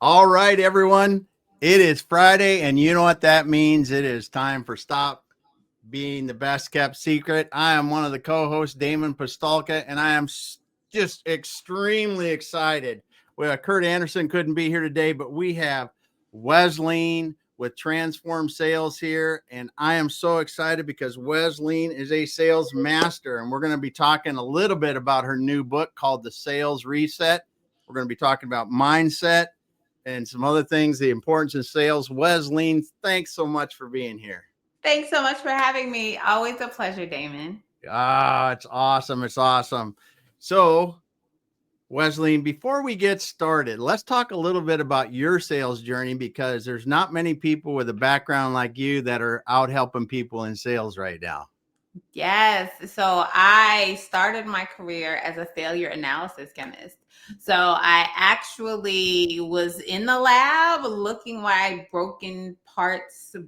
All right, everyone. It is Friday, and you know what that means. It is time for Stop Being the Best Kept Secret. I am one of the co hosts, Damon Postolka, and I am just extremely excited. Well, Kurt Anderson couldn't be here today, but we have Wesleyne with Transform Sales here. And I am so excited because Wesleyne is a sales master, and we're going to be talking a little bit about her new book called The Sales Reset. We're going to be talking about mindset and some other things, the importance of sales. Wesleyne, thanks so much for being here. Thanks so much for having me. Always a pleasure, Damon. It's awesome. It's awesome. So, Wesleyne, before we get started, let's talk a little bit about your sales journey because there's not many people with a background like you that are out helping people in sales right now. Yes. So I started my career as a failure analysis chemist. So I actually was in the lab looking why broken plastic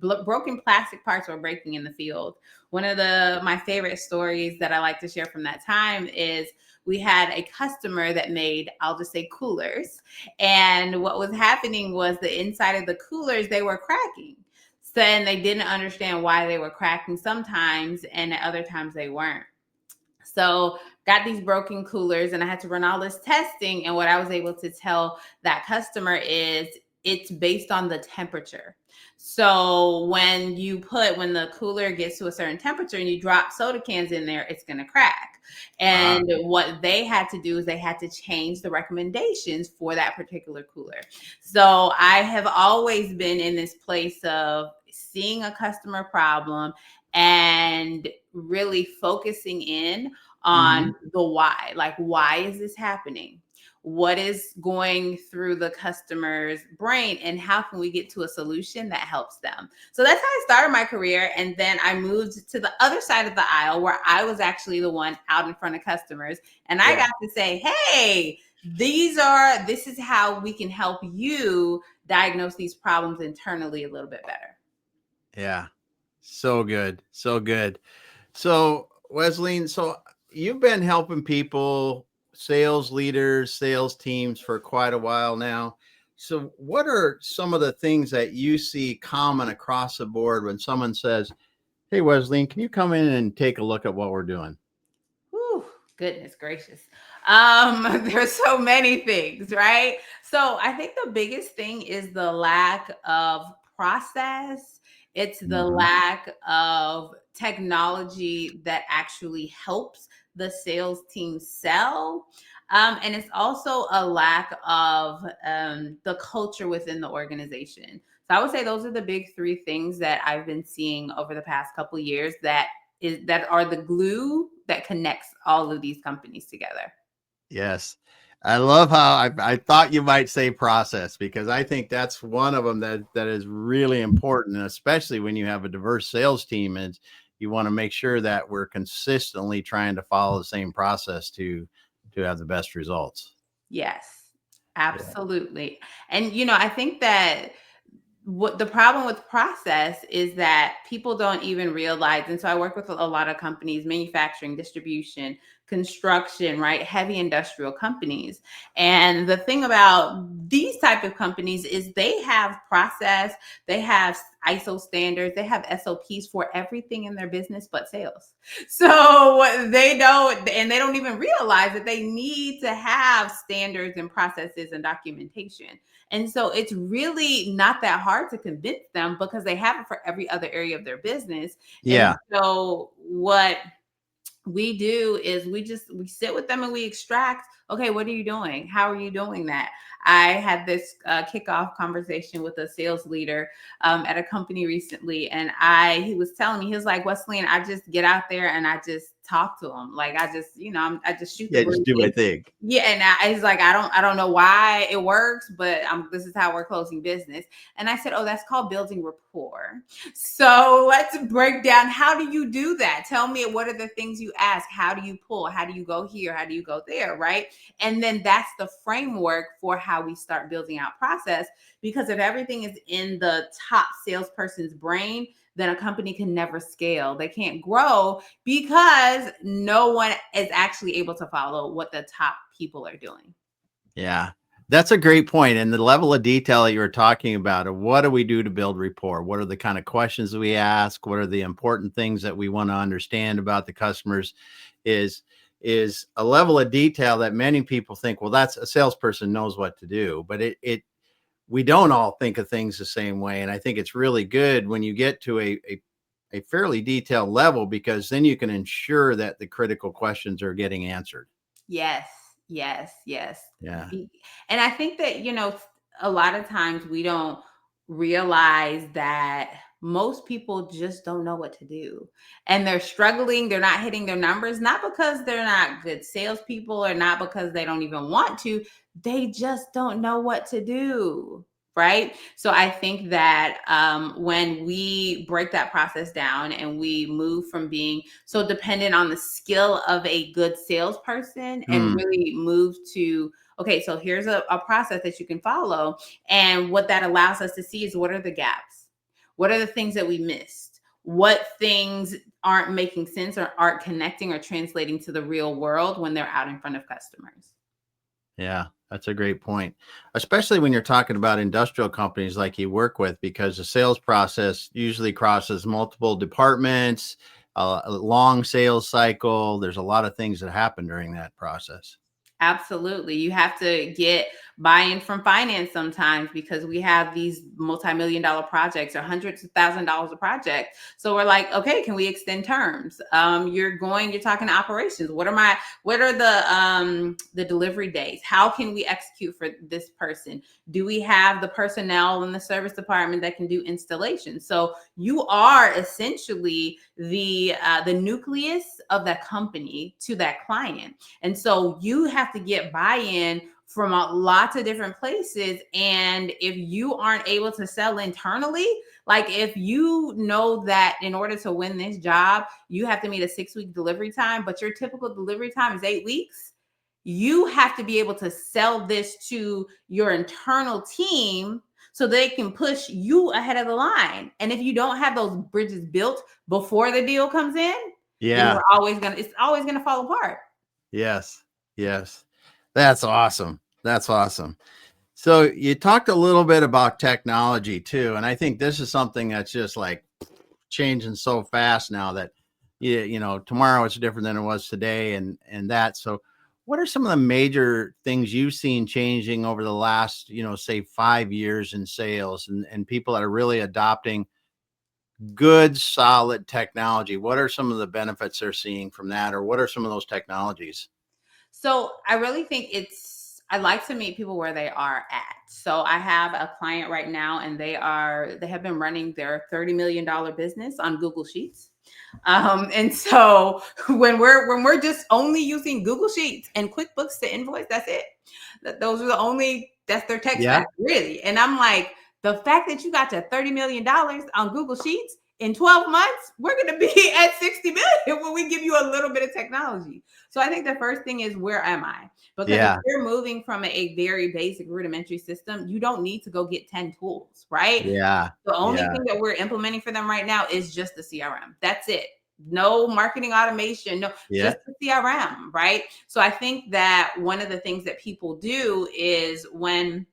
parts were breaking in the field. One of my favorite stories that I like to share from that time is we had a customer that made, I'll just say, coolers. And what was happening was the inside of the coolers, they were cracking. So, and they didn't understand why they were cracking sometimes, and at other times they weren't. So got these broken coolers, and I had to run all this testing. And what I was able to tell that customer is it's based on the temperature. So when the cooler gets to a certain temperature and you drop soda cans in there, it's going to crack. And what they had to do is they had to change the recommendations for that particular cooler. So I have always been in this place of seeing a customer problem and really focusing in on the why. Like, why is this happening? What is going through the customer's brain, and how can we get to a solution that helps them? So that's how I started my career. And then I moved to the other side of the aisle where I was actually the one out in front of customers. And I got to say, hey, this is how we can help you diagnose these problems internally a little bit better. Yeah. So good. So good. So, Wesleyne, so you've been helping people, sales leaders, sales teams for quite a while now. So, what are some of the things that you see common across the board when someone says, "Hey, Wesleyne, can you come in and take a look at what we're doing?" Whew, goodness gracious. There's so many things, right? So I think the biggest thing is the lack of process. It's the lack of technology that actually helps the sales team sell. And it's also a lack of the culture within the organization. So I would say those are the big three things that I've been seeing over the past couple of years that are the glue that connects all of these companies together. Yes. I love how I thought you might say process because I think that's one of them that is really important, and especially when you have a diverse sales team, and you want to make sure that we're consistently trying to follow the same process to have the best results. Yes, absolutely. And I think that what the problem with process is that people don't even realize. And so I work with a lot of companies, manufacturing, distribution, construction, right? Heavy industrial companies. And the thing about these type of companies is they have process, they have ISO standards, they have SOPs for everything in their business but sales. So they don't even realize that they need to have standards and processes and documentation. And so it's really not that hard to convince them because they have it for every other area of their business. Yeah. And so what we do is we sit with them and we extract, okay, what are you doing? How are you doing that? I had this kickoff conversation with a sales leader at a company recently, and he was telling me, he was like, Wesleyne, I just get out there and I just talk to them. Like I just, I just shoot the Just do my thing. yeah, and he's like, I don't know why it works, but this is how we're closing business. And I said, oh, that's called building rapport. So let's break down. How do you do that? Tell me, what are the things you ask? How do you pull? How do you go here? How do you go there? Right? And then that's the framework for how we start building out process. Because if everything is in the top salesperson's brain, then a company can never scale. They can't grow because no one is actually able to follow what the top people are doing. Yeah. That's a great point. And the level of detail that you were talking about, of what do we do to build rapport? What are the kind of questions that we ask? What are the important things that we want to understand about the customers? Is is a level of detail that many people think, well, that's a salesperson knows what to do, but it we don't all think of things the same way. And I think it's really good when you get to a fairly detailed level, because then you can ensure that the critical questions are getting answered. Yes, yes, yes. Yeah. And I think that, a lot of times we don't realize that most people just don't know what to do. And they're struggling, they're not hitting their numbers, not because they're not good salespeople or not because they don't even want to, they just don't know what to do. Right. So I think that when we break that process down and we move from being so dependent on the skill of a good salesperson and Hmm. really move to, okay, so here's a process that you can follow. And what that allows us to see is, what are the gaps? What are the things that we missed? What things aren't making sense or aren't connecting or translating to the real world when they're out in front of customers? Yeah, that's a great point, especially when you're talking about industrial companies like you work with, because the sales process usually crosses multiple departments, a long sales cycle. There's a lot of things that happen during that process. Absolutely. You have to get buy-in from finance sometimes because we have these multi-million dollar projects or hundreds of $1,000s a project. So we're like, okay, can we extend terms? You're talking to operations. What are the delivery days? How can we execute for this person? Do we have the personnel in the service department that can do installation? So you are essentially the nucleus of that company to that client. And so you have to get buy-in from lots of different places. And if you aren't able to sell internally, like if you know that in order to win this job, you have to meet a 6-week delivery time, but your typical delivery time is 8 weeks, you have to be able to sell this to your internal team so they can push you ahead of the line. And if you don't have those bridges built before the deal comes in, then Yeah. it's always gonna fall apart. Yes. Yes. That's awesome. That's awesome. So you talked a little bit about technology too, and I think this is something that's just like changing so fast now that tomorrow it's different than it was today, and that. So what are some of the major things you've seen changing over the last, say 5 years in sales, and people that are really adopting good solid technology? What are some of the benefits they're seeing from that, or what are some of those technologies? So I really think I like to meet people where they are at. So I have a client right now and they have been running their $30 million business on Google Sheets. And so when we're just only using Google Sheets and QuickBooks to invoice, that's it. That's their tech Yeah. stack, really. And I'm like, the fact that you got to $30 million on Google Sheets in 12 months, we're going to be at 60 million when we give you a little bit of technology. So I think the first thing is, where am I? Because if Yeah. you're moving from a very basic rudimentary system, you don't need to go get 10 tools, right? Yeah. The only Yeah. thing that we're implementing for them right now is just the CRM. That's it. No marketing automation, no, Yeah. just the CRM, right? So I think that one of the things that people do is when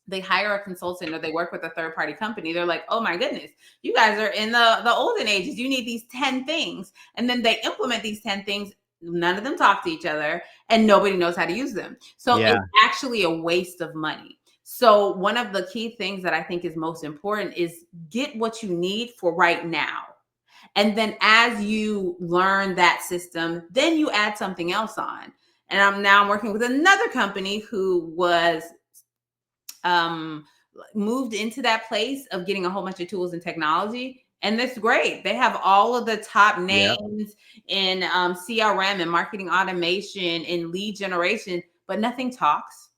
they hire a consultant or they work with a third party company, they're like, oh my goodness, you guys are in the olden ages. You need these 10 things. And then they implement these 10 things. None of them talk to each other and nobody knows how to use them. So Yeah. it's actually a waste of money. So one of the key things that I think is most important is get what you need for right now. And then as you learn that system, then you add something else on. And I'm working with another company who was um, moved into that place of getting a whole bunch of tools and technology. And that's great. They have all of the top Yeah. names in CRM and marketing automation and lead generation, but nothing talks.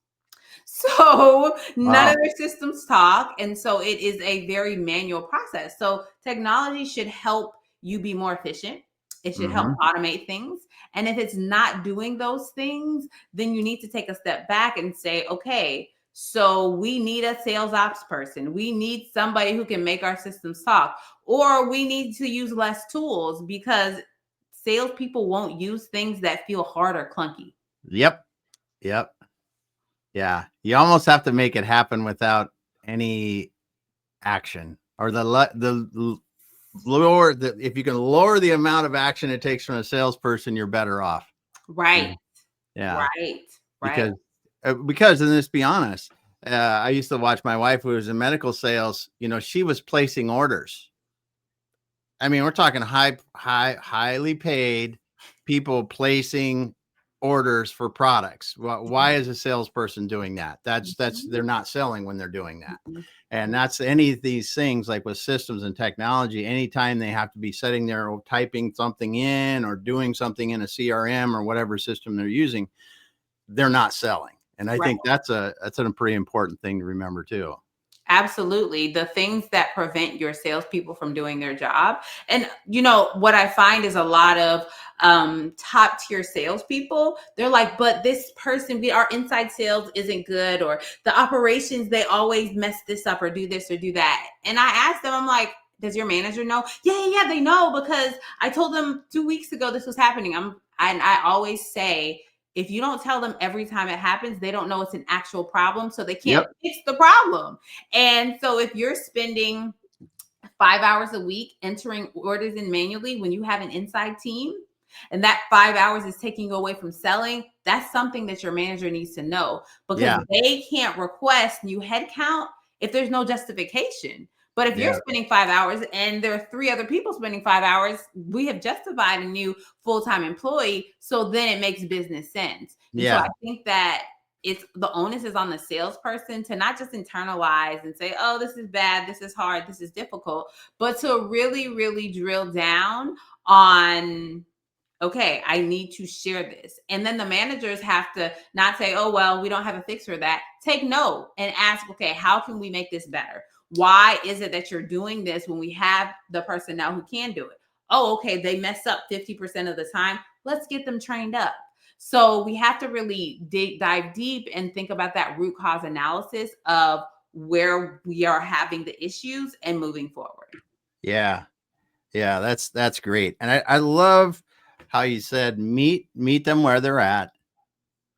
So none of Wow. their systems talk. And so it is a very manual process. So technology should help you be more efficient. It should help Hmm. automate things. And if it's not doing those things, then you need to take a step back and say, okay, so we need a sales ops person. We need somebody who can make our systems talk, or we need to use less tools because salespeople won't use things that feel hard or clunky. Yep. Yep. Yeah. You almost have to make it happen without any action, or lower if you can lower the amount of action it takes from a salesperson, you're better off. Right. Yeah. Right. Right. Because, and let's be honest, I used to watch my wife, who was in medical sales. She was placing orders. I mean, we're talking highly paid people placing orders for products. Why is a salesperson doing that? They're not selling when they're doing that. Mhm. And that's any of these things, like with systems and technology, anytime they have to be sitting there or typing something in or doing something in a CRM or whatever system they're using, they're not selling. And I Right. think that's a pretty important thing to remember too. Absolutely. The things that prevent your salespeople from doing their job. And what I find is a lot of top tier salespeople, they're like, but this person, our inside sales isn't good, or the operations, they always mess this up or do this or do that. And I asked them, I'm like, does your manager know? Yeah, they know, because I told them 2 weeks ago this was happening. I always say, if you don't tell them every time it happens, they don't know it's an actual problem, so they can't fix the problem. And so if you're spending 5 hours a week entering orders in manually when you have an inside team, and that 5 hours is taking you away from selling, that's something that your manager needs to know, because they can't request new headcount if there's no justification. But if you're spending 5 hours and there are 3 other people spending 5 hours, we have justified a new full-time employee. So then it makes business sense. And so I think that the onus is on the salesperson to not just internalize and say, oh, this is bad, this is hard, this is difficult, but to really, really drill down on, okay, I need to share this. And then the managers have to not say, oh, well, we don't have a fix for that. Take note and ask, okay, how can we make this better? Why is it that you're doing this when we have the personnel who can do it? Oh, okay, they mess up 50% of the time. Let's get them trained up. So we have to really dive deep and think about that root cause analysis of where we are having the issues and moving forward. Yeah. That's great. And I love how you said, meet them where they're at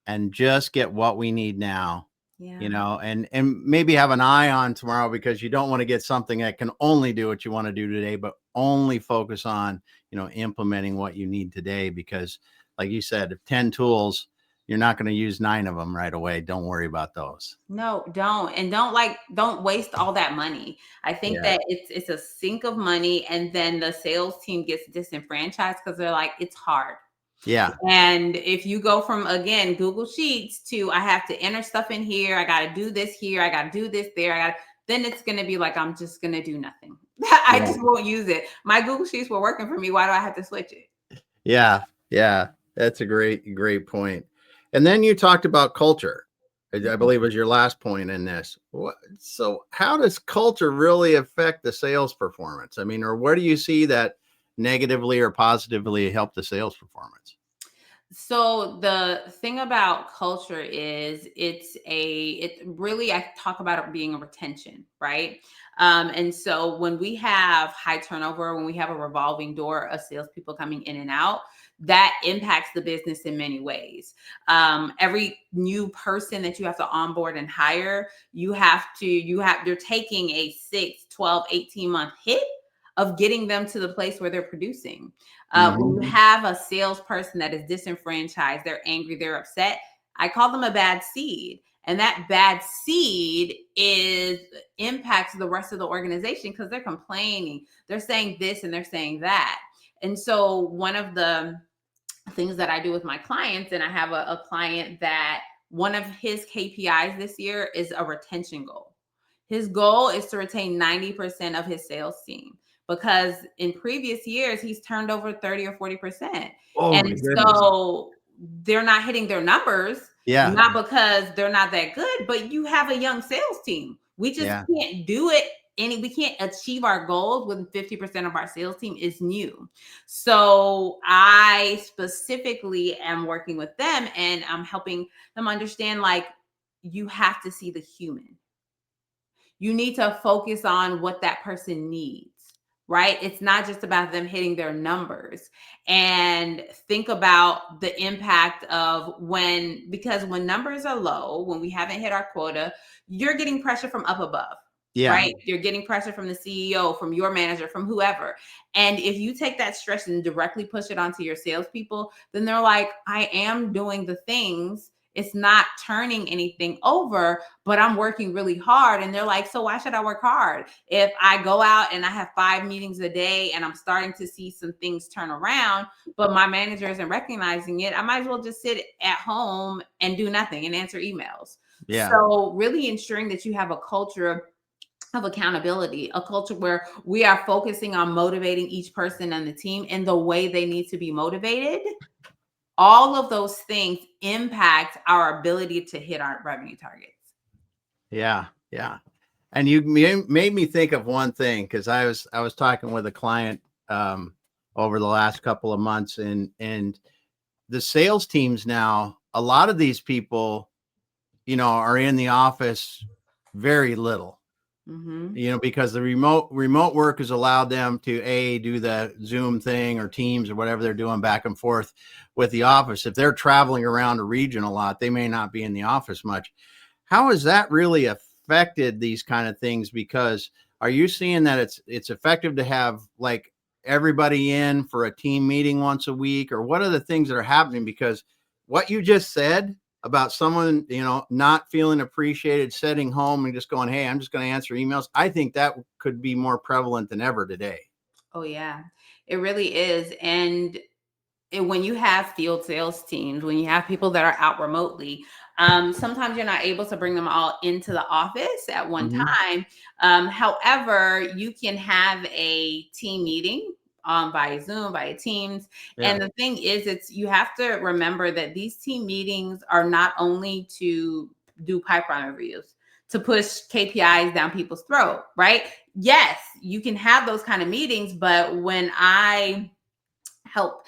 and just get what we need now. Yeah. And maybe have an eye on tomorrow, because you don't want to get something that can only do what you want to do today, but only focus on, implementing what you need today. Because like you said, if 10 tools, you're not going to use 9 of them right away. Don't worry about those. No, don't. And don't waste all that money. I think that it's a sink of money, and then the sales team gets disenfranchised because they're like, it's hard. Yeah. And if you go from, again, Google Sheets to, I have to enter stuff in here, I got to do this here, I got to do this there, then it's going to be like, I'm just going to do nothing. I just won't use it. My Google Sheets were working for me. Why do I have to switch it? Yeah. That's a great point. And then you talked about culture. I believe was your last point in this. So how does culture really affect the sales performance? I mean, or where do you see that negatively or positively help the sales performance? So the thing about culture is I talk about it being a retention, right? And so when we have high turnover, when we have a revolving door of salespeople coming in and out, that impacts the business in many ways. Every new person that you have to onboard and hire, you're taking a 6, 12, 18-month hit of getting them to the place where they're producing. When you have a salesperson that is disenfranchised, they're angry, they're upset, I call them a bad seed. And that bad seed impacts the rest of the organization, because they're complaining, they're saying this and they're saying that. And so one of the things that I do with my clients, and I have a client that one of his KPIs this year is a retention goal. His goal is to retain 90% of his sales team, because in previous years he's turned over 30 or 40%. Oh my And goodness. so they're not hitting their numbers, Yeah. not because they're not that good, but you have a young sales team. We just can't do it. We can't achieve our goals when 50% of our sales team is new. So I specifically am working with them, and I'm helping them understand, like, you have to see the human. You need to focus on what that person needs. right? It's not just about them hitting their numbers. And think about the impact of because when numbers are low, when we haven't hit our quota, you're getting pressure from up above. Yeah. Right? You're getting pressure from the CEO, from your manager, from whoever. And if you take that stress and directly push it onto your salespeople, then they're like, I am doing the things. It's not turning anything over, but I'm working really hard. And they're like, so why should I work hard? If I go out and I have 5 meetings a day and I'm starting to see some things turn around, but my manager isn't recognizing it, I might as well just sit at home and do nothing and answer emails. Yeah. So really ensuring that you have a culture of accountability, a culture where we are focusing on motivating each person on the team in the way they need to be motivated. All of those things impact our ability to hit our revenue targets. Yeah. Yeah. And you made me think of one thing, because I was talking with a client over the last couple of months, and the sales teams now, a lot of these people, are in the office very little. Because the remote work has allowed them to do the Zoom thing or Teams or whatever they're doing back and forth with the office. If they're traveling around a region a lot, they may not be in the office much. How has that really affected these kind of things? Because are you seeing that it's effective to have like everybody in for a team meeting once a week, or what are the things that are happening? Because what you just said about someone, not feeling appreciated, sitting home and just going, hey, I'm just going to answer emails, I think that could be more prevalent than ever today. Oh, yeah, it really is. And when you have field sales teams, when you have people that are out remotely, sometimes you're not able to bring them all into the office at one time. However, you can have a team meeting via Zoom, via Teams. Yeah. And the thing is, you have to remember that these team meetings are not only to do pipeline reviews, to push KPIs down people's throat, right? Yes, you can have those kind of meetings, but when I help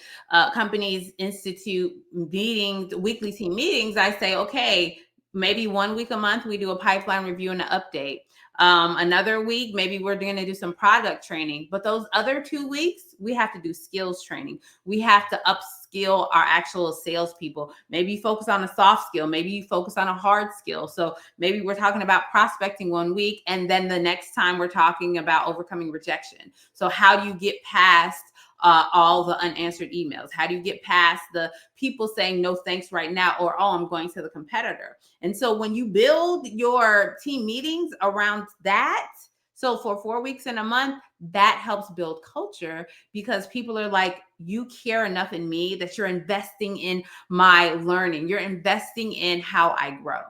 companies institute meetings, weekly team meetings, I say, okay, maybe 1 week a month, we do a pipeline review and an update. Another week, maybe we're going to do some product training. But those other 2 weeks, we have to do skills training. We have to upskill our actual salespeople. Maybe you focus on a soft skill. Maybe you focus on a hard skill. So maybe we're talking about prospecting 1 week, and then the next time we're talking about overcoming rejection. So how do you get past all the unanswered emails? How do you get past the people saying no thanks right now, or oh, I'm going to the competitor? And so when you build your team meetings around that, so for 4 weeks in a month, that helps build culture, because people are like, you care enough in me that you're investing in my learning. You're investing in how I grow.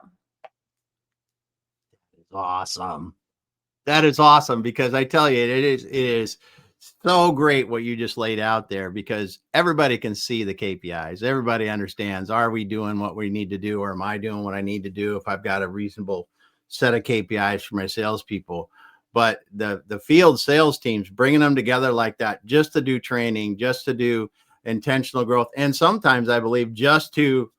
Awesome. That is awesome, because I tell you, it is so great what you just laid out there, because everybody can see the KPIs. Everybody understands, are we doing what we need to do, or am I doing what I need to do if I've got a reasonable set of KPIs for my salespeople? But the field sales teams, bringing them together like that, just to do training, just to do intentional growth, and sometimes I believe just to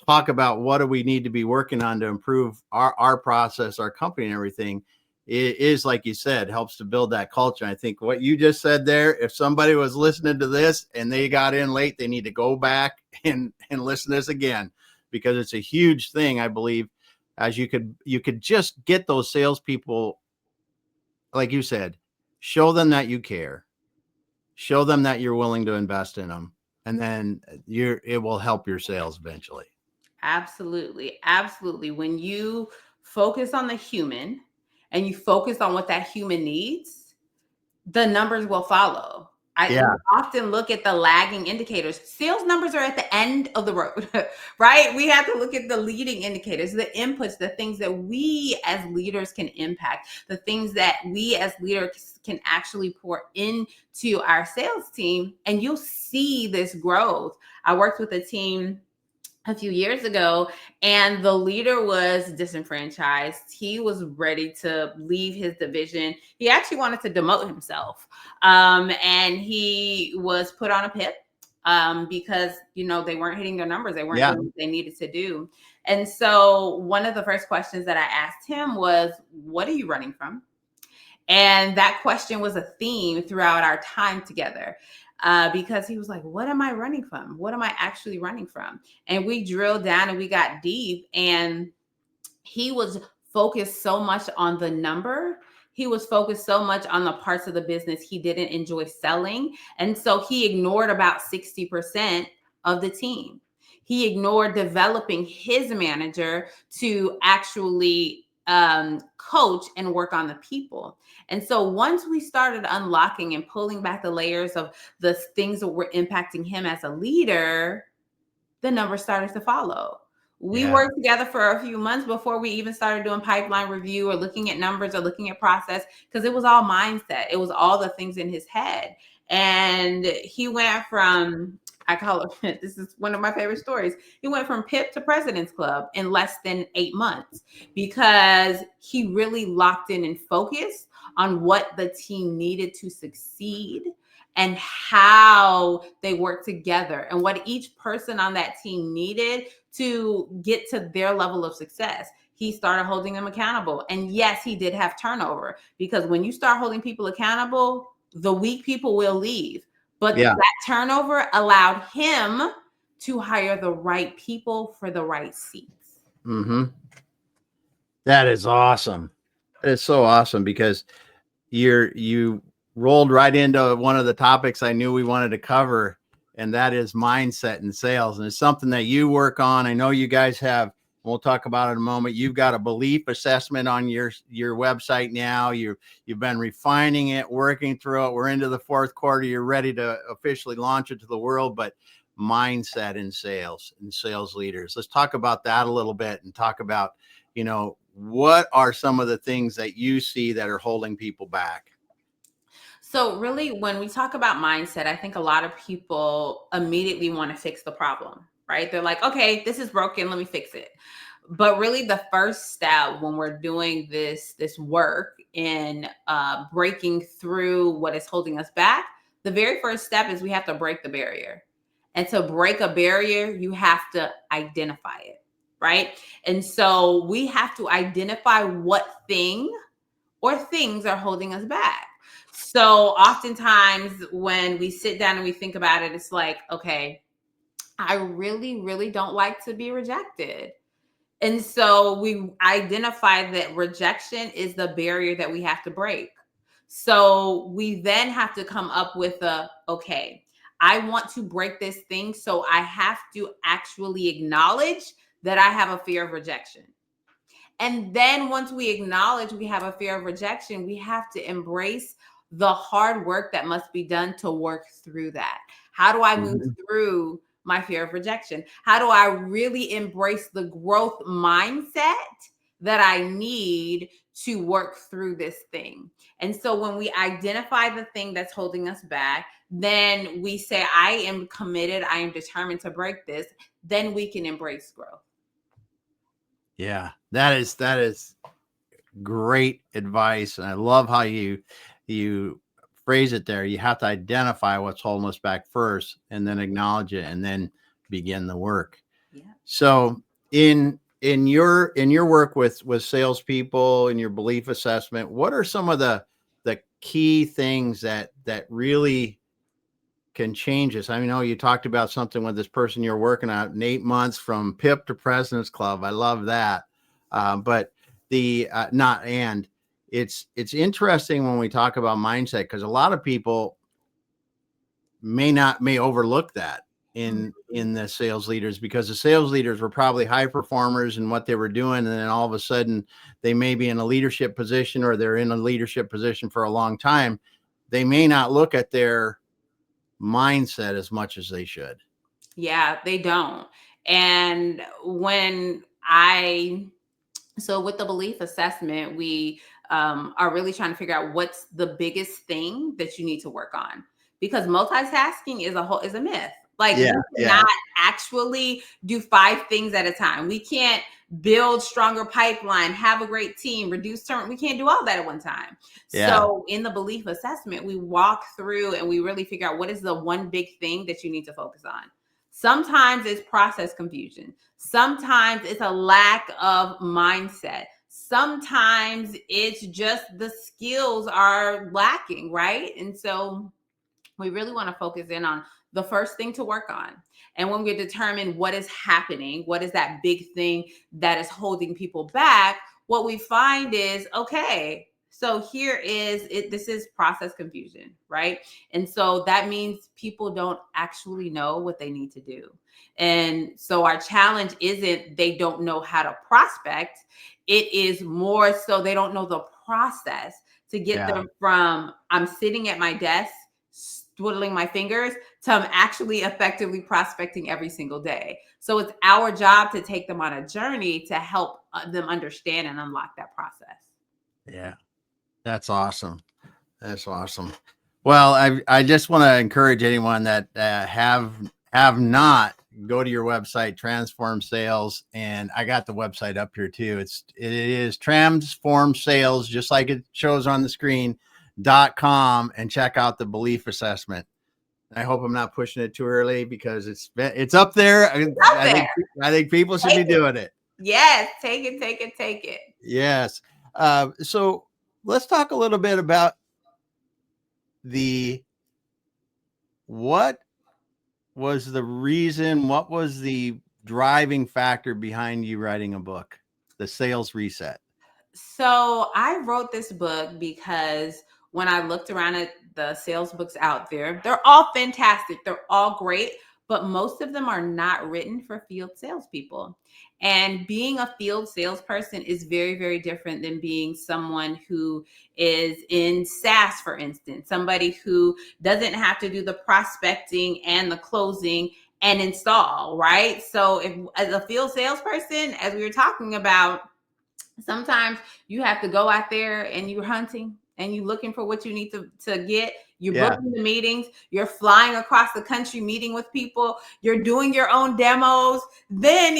talk about what do we need to be working on to improve our process, our company, and everything, it is, like you said, helps to build that culture. I think what you just said there, if somebody was listening to this and they got in late, they need to go back and listen to this again, because it's a huge thing. I believe, as you could just get those salespeople, like you said, show them that you care, show them that you're willing to invest in them, and then it will help your sales eventually. Absolutely. Absolutely. When you focus on the human and you focus on what that human needs, the numbers will follow. I often look at the lagging indicators. Sales numbers are at the end of the road, right? We have to look at the leading indicators, the inputs, the things that we as leaders can impact, the things that we as leaders can actually pour into our sales team. And you'll see this growth. I worked with a team a few years ago, and the leader was disenfranchised. He was ready to leave his division. He actually wanted to demote himself. And he was put on a PIP because, they weren't hitting their numbers. They weren't doing what they needed to do. And so one of the first questions that I asked him was, what are you running from? And that question was a theme throughout our time together. Because he was like, what am I running from? What am I actually running from? And we drilled down and we got deep, and he was focused so much on the number. He was focused so much on the parts of the business he didn't enjoy selling. And so he ignored about 60% of the team. He ignored developing his manager to actually coach and work on the people. And so once we started unlocking and pulling back the layers of the things that were impacting him as a leader, the numbers started to follow. We worked together for a few months before we even started doing pipeline review or looking at numbers or looking at process, because it was all mindset. It was all the things in his head. And he went from, I call it, this is one of my favorite stories. He went from PIP to President's Club in less than 8 months because he really locked in and focused on what the team needed to succeed and how they work together and what each person on that team needed to get to their level of success. He started holding them accountable. And yes, he did have turnover, because when you start holding people accountable, the weak people will leave. But that turnover allowed him to hire the right people for the right seats. Mm-hmm. That is awesome. That is so awesome, because you rolled right into one of the topics I knew we wanted to cover, and that is mindset in sales. And it's something that you work on. I know you guys have, we'll talk about it in a moment. You've got a belief assessment on your website now. You've been refining it, working through it. We're into the fourth quarter. You're ready to officially launch it to the world. But mindset in sales and sales leaders, let's talk about that a little bit, and talk about, what are some of the things that you see that are holding people back? So really, when we talk about mindset, I think a lot of people immediately want to fix the problem, right? They're like, okay, this is broken, let me fix it. But really, the first step when we're doing this work in breaking through what is holding us back, the very first step is we have to break the barrier. And to break a barrier, you have to identify it, right? And so we have to identify what thing or things are holding us back. So oftentimes when we sit down and we think about it, it's like, okay, I really, really don't like to be rejected. And so we identify that rejection is the barrier that we have to break. So we then have to come up with okay, I want to break this thing. So I have to actually acknowledge that I have a fear of rejection. And then once we acknowledge we have a fear of rejection, we have to embrace the hard work that must be done to work through that. How do I move through my fear of rejection? How do I really embrace the growth mindset that I need to work through this thing? And so when we identify the thing that's holding us back, then we say, I am committed, I am determined to break this, then we can embrace growth. Yeah, that is great advice. And I love how you phrase it there. You have to identify what's holding us back first, and then acknowledge it, and then begin the work. Yeah. So in your work with salespeople, in your belief assessment, what are some of the key things that really can change this? I know you talked about something with this person you're working on in 8 months from PIP to President's Club. I love that. But it's interesting when we talk about mindset, because a lot of people may overlook that in the sales leaders, because the sales leaders were probably high performers in what they were doing. And then all of a sudden they may be in a leadership position, or they're in a leadership position for a long time. They may not look at their mindset as much as they should. Yeah, they don't. And so with the belief assessment, we are really trying to figure out what's the biggest thing that you need to work on, because multitasking is a myth. Like, we cannot actually do 5 things at a time. We can't build stronger pipeline, have a great team, reduce turn. We can't do all that at one time. Yeah. So in the belief assessment, we walk through and we really figure out what is the one big thing that you need to focus on. Sometimes it's process confusion. Sometimes it's a lack of mindset. sometimes it's just the skills are lacking, right? And so we really want to focus in on the first thing to work on. And when we determine what is happening, what is that big thing that is holding people back, what we find is, okay, so here is it. This is process confusion, right? And so that means people don't actually know what they need to do. And so our challenge isn't they don't know how to prospect. It is more so they don't know the process to get them from I'm sitting at my desk twiddling my fingers to I'm actually effectively prospecting every single day. So it's our job to take them on a journey to help them understand and unlock that process. Yeah, that's awesome. That's awesome. Well, I just want to encourage anyone that have not go to your website, Transform Sales, and I got the website up here too. It is Transform Sales, just like it shows on the screen, .com, and check out the belief assessment. I hope I'm not pushing it too early because it's up there. I think people should be doing it. Yes, take it. Yes. So let's talk a little bit about what was the reason, what was the driving factor behind you writing a book, The Sales Reset? So I wrote this book because when I looked around at the sales books out there, they're all fantastic. They're all great, but most of them are not written for field salespeople. And being a field salesperson is very, very different than being someone who is in SaaS, for instance, somebody who doesn't have to do the prospecting and the closing and install, right? So if as a field salesperson, as we were talking about, sometimes you have to go out there and you're hunting and you're looking for what you need to get. You're booking the meetings. You're flying across the country, meeting with people. You're doing your own demos. Then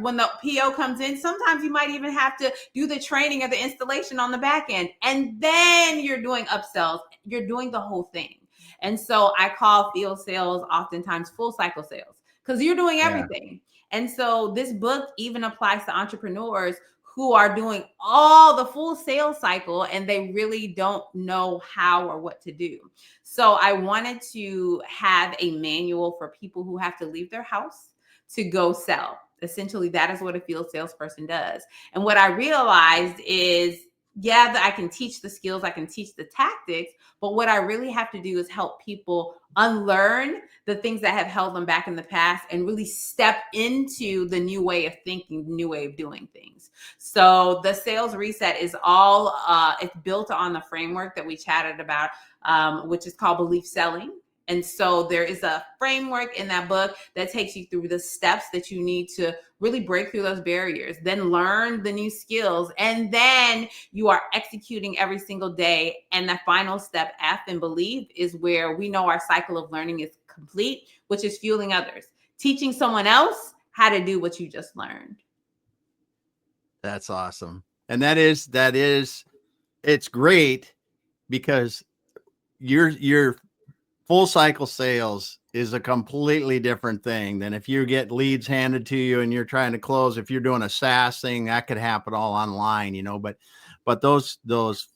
when the PO comes in, sometimes you might even have to do the training or the installation on the back end. And then you're doing upsells. You're doing the whole thing. And so I call field sales oftentimes full cycle sales because you're doing everything. And so this book even applies to entrepreneurs who are doing all the full sales cycle and they really don't know how or what to do. So I wanted to have a manual for people who have to leave their house to go sell. Essentially, that is what a field salesperson does. And what I realized is, I can teach the skills, I can teach the tactics, but what I really have to do is help people unlearn the things that have held them back in the past and really step into the new way of thinking, the new way of doing things. So the sales reset is all, it's built on the framework that we chatted about, which is called belief selling. And so there is a framework in that book that takes you through the steps that you need to really break through those barriers, then learn the new skills, and then you are executing every single day. And the final step, F in believe, is where we know our cycle of learning is complete, which is fueling others, teaching someone else how to do what you just learned. That's awesome. And that is, it's great because your full cycle sales is a completely different thing than if you get leads handed to you and you're trying to close. If you're doing a SaaS thing, that could happen all online, but those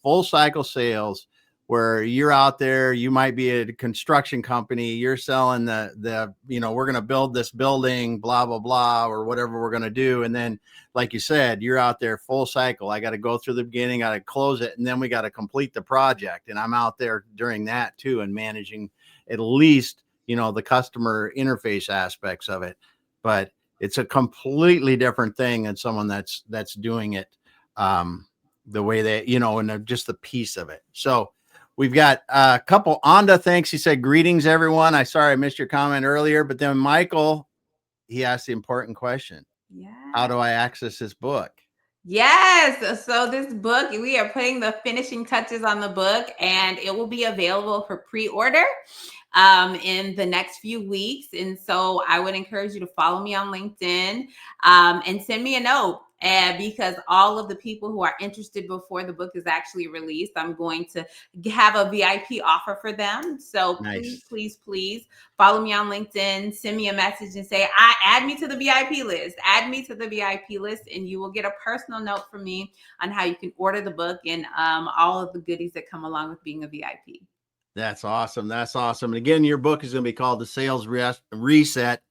full cycle sales where you're out there, you might be a construction company, you're selling the we're going to build this building, blah, blah, blah, or whatever we're going to do. And then, like you said, you're out there full cycle. I got to go through the beginning, I got to close it, and then we got to complete the project. And I'm out there during that too, and managing at least, the customer interface aspects of it. But it's a completely different thing than someone that's doing it the way that, and just the piece of it. So we've got a couple. Onda, thanks. He said, greetings, everyone. Sorry I missed your comment earlier. But then Michael, he asked the important question. Yeah. How do I access this book? Yes. So this book, we are putting the finishing touches on the book, and it will be available for pre-order. in the next few weeks. And so I would encourage you to follow me on LinkedIn and send me a note. And because all of the people who are interested before the book is actually released, I'm going to have a VIP offer for them. So please, Nice. please, please follow me on LinkedIn, send me a message and say, add me to the VIP list, add me to the VIP list, and you will get a personal note from me on how you can order the book and all of the goodies that come along with being a VIP. That's awesome. That's awesome. And again, your book is going to be called The Sales Reset.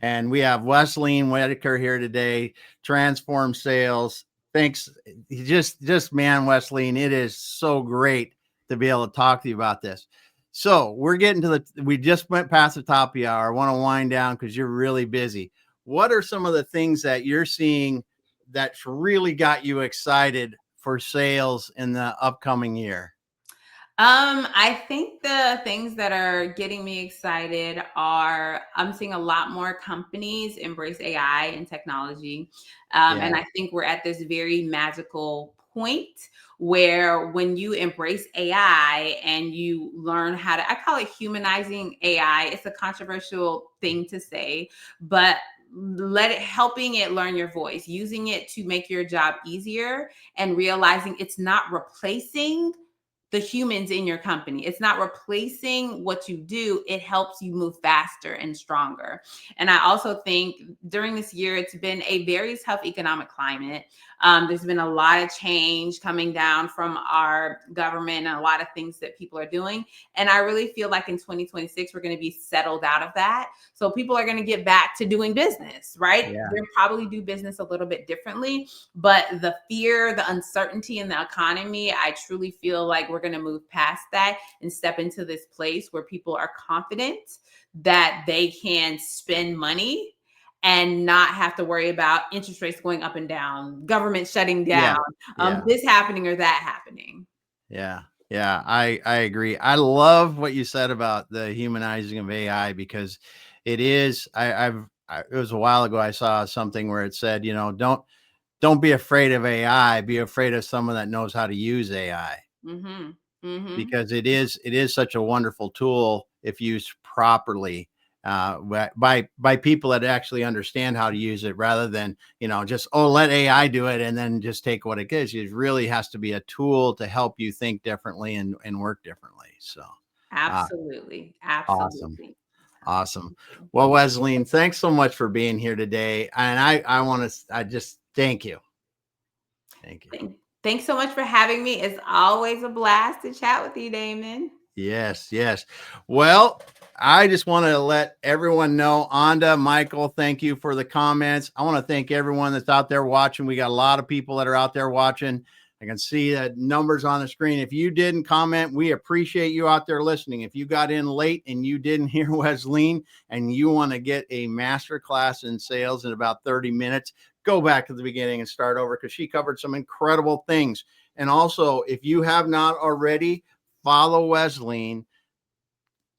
And we have Wesleyne Whittaker here today, Transform Sales. Thanks. Just man, Wesleyne, it is so great to be able to talk to you about this. So we're getting to we just went past the top of the hour. I want to wind down because you're really busy. What are some of the things that you're seeing that's really got you excited for sales in the upcoming year? I think the things that are getting me excited are I'm seeing a lot more companies embrace AI and technology. Yeah. And I think we're at this very magical point where when you embrace AI and you learn how to, I call it humanizing AI. It's a controversial thing to say, but helping it learn your voice, using it to make your job easier and realizing it's not replacing the humans in your company. It's not replacing what you do. It helps you move faster and stronger. And I also think during this year, it's been a very tough economic climate. There's been a lot of change coming down from our government and a lot of things that people are doing. And I really feel like in 2026, we're going to be settled out of that. So people are going to get back to doing business, right? Yeah. They'll probably do business a little bit differently, but the fear, the uncertainty in the economy, I truly feel like we're going to move past that and step into this place where people are confident that they can spend money and not have to worry about interest rates going up and down, government shutting down, Yeah. this happening or that happening. Yeah. Yeah. I agree. I love what you said about the humanizing of AI because it is, it was a while ago. I saw something where it said, don't be afraid of AI, be afraid of someone that knows how to use AI Mm-hmm. Mm-hmm. because it is such a wonderful tool if used properly by people that actually understand how to use it rather than just let AI do it and then just take what it gives you. It really has to be a tool to help you think differently and work differently. So Absolutely. awesome. Absolutely. Awesome. Absolutely. Well, Wesleyne, thanks so much for being here today. And I just thank you. Thank you. Thanks so much for having me. It's always a blast to chat with you, Damon. Yes, yes. Well, I just want to let everyone know, Anda, Michael, thank you for the comments. I want to thank everyone that's out there watching. We got a lot of people that are out there watching. I can see the numbers on the screen. If you didn't comment, we appreciate you out there listening. If you got in late and you didn't hear Wesleyne and you want to get a master class in sales in about 30 minutes, go back to the beginning and start over because she covered some incredible things. And also, if you have not already, follow Wesleyne.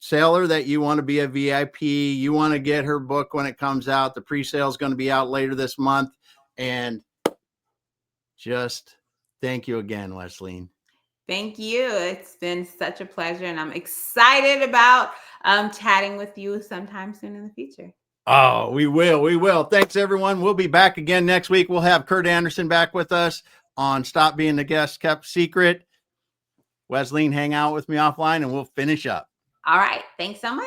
Tell her that you want to be a VIP. You want to get her book when it comes out. The pre-sale is going to be out later this month. And just thank you again, Wesleyne. Thank you. It's been such a pleasure, and I'm excited about chatting with you sometime soon in the future. Oh, we will. We will. Thanks, everyone. We'll be back again next week. We'll have Kurt Anderson back with us on Stop Being the Guest Kept Secret. Wesleyne, hang out with me offline and we'll finish up. All right. Thanks so much.